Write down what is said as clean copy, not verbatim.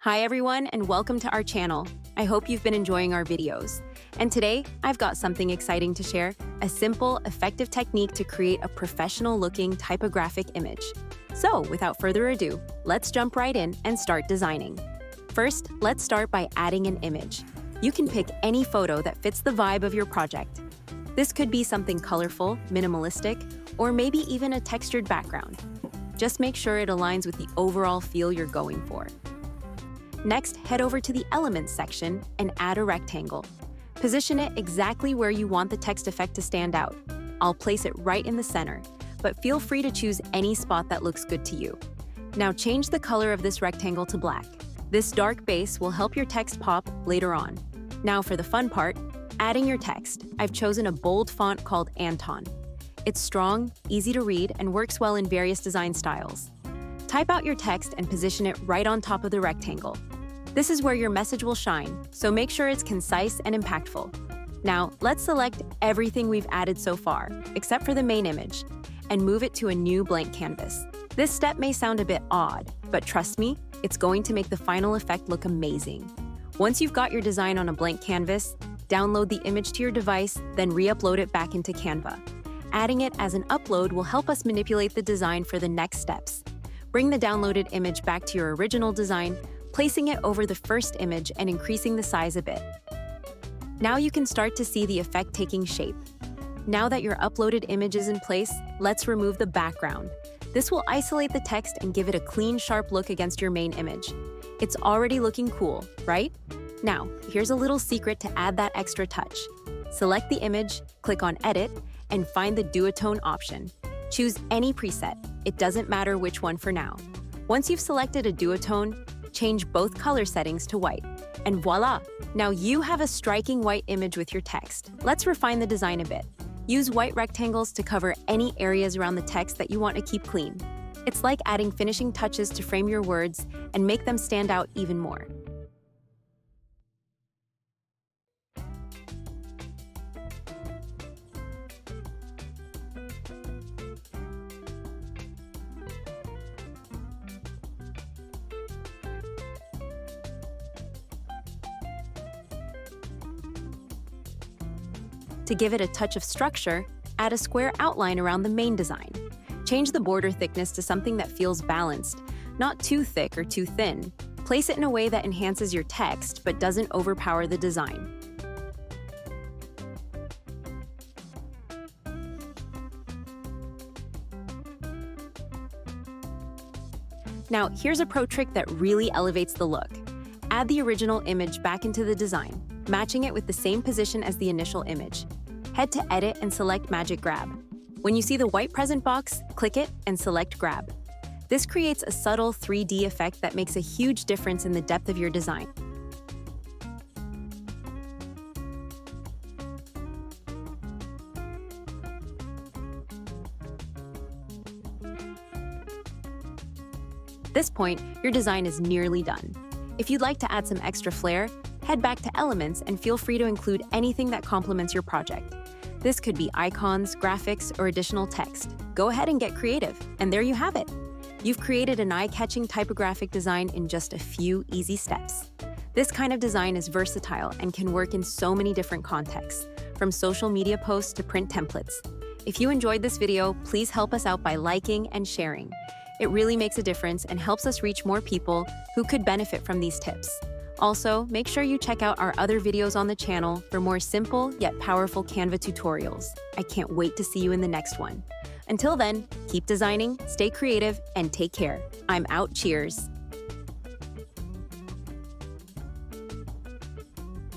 Hi everyone, and welcome to our channel. I hope you've been enjoying our videos. And today, I've got something exciting to share, a simple, effective technique to create a professional-looking typographic image. So, without further ado, let's jump right in and start designing. First, let's start by adding an image. You can pick any photo that fits the vibe of your project. This could be something colorful, minimalistic, or maybe even a textured background. Just make sure it aligns with the overall feel you're going for. Next, head over to the Elements section and add a rectangle. Position it exactly where you want the text effect to stand out. I'll place it right in the center, but feel free to choose any spot that looks good to you. Now change the color of this rectangle to black. This dark base will help your text pop later on. Now for the fun part, adding your text. I've chosen a bold font called Anton. It's strong, easy to read, and works well in various design styles. Type out your text and position it right on top of the rectangle. This is where your message will shine, so make sure it's concise and impactful. Now, let's select everything we've added so far, except for the main image, and move it to a new blank canvas. This step may sound a bit odd, but trust me, it's going to make the final effect look amazing. Once you've got your design on a blank canvas, download the image to your device, then re-upload it back into Canva. Adding it as an upload will help us manipulate the design for the next steps. Bring the downloaded image back to your original design, placing it over the first image and increasing the size a bit. Now you can start to see the effect taking shape. Now that your uploaded image is in place, let's remove the background. This will isolate the text and give it a clean, sharp look against your main image. It's already looking cool, right? Now, here's a little secret to add that extra touch. Select the image, click on Edit, and find the Duotone option. Choose any preset. It doesn't matter which one for now. Once you've selected a duotone, change both color settings to white. And voila! Now you have a striking white image with your text. Let's refine the design a bit. Use white rectangles to cover any areas around the text that you want to keep clean. It's like adding finishing touches to frame your words and make them stand out even more. To give it a touch of structure, add a square outline around the main design. Change the border thickness to something that feels balanced, not too thick or too thin. Place it in a way that enhances your text but doesn't overpower the design. Now, here's a pro trick that really elevates the look. Add the original image back into the design, matching it with the same position as the initial image. Head to Edit and select Magic Grab. When you see the white present box, click it and select Grab. This creates a subtle 3D effect that makes a huge difference in the depth of your design. At this point, your design is nearly done. If you'd like to add some extra flair, head back to Elements and feel free to include anything that complements your project. This could be icons, graphics, or additional text. Go ahead and get creative, and there you have it. You've created an eye-catching typographic design in just a few easy steps. This kind of design is versatile and can work in so many different contexts, from social media posts to print templates. If you enjoyed this video, please help us out by liking and sharing. It really makes a difference and helps us reach more people who could benefit from these tips. Also, make sure you check out our other videos on the channel for more simple yet powerful Canva tutorials. I can't wait to see you in the next one. Until then, keep designing, stay creative, and take care. I'm out. Cheers.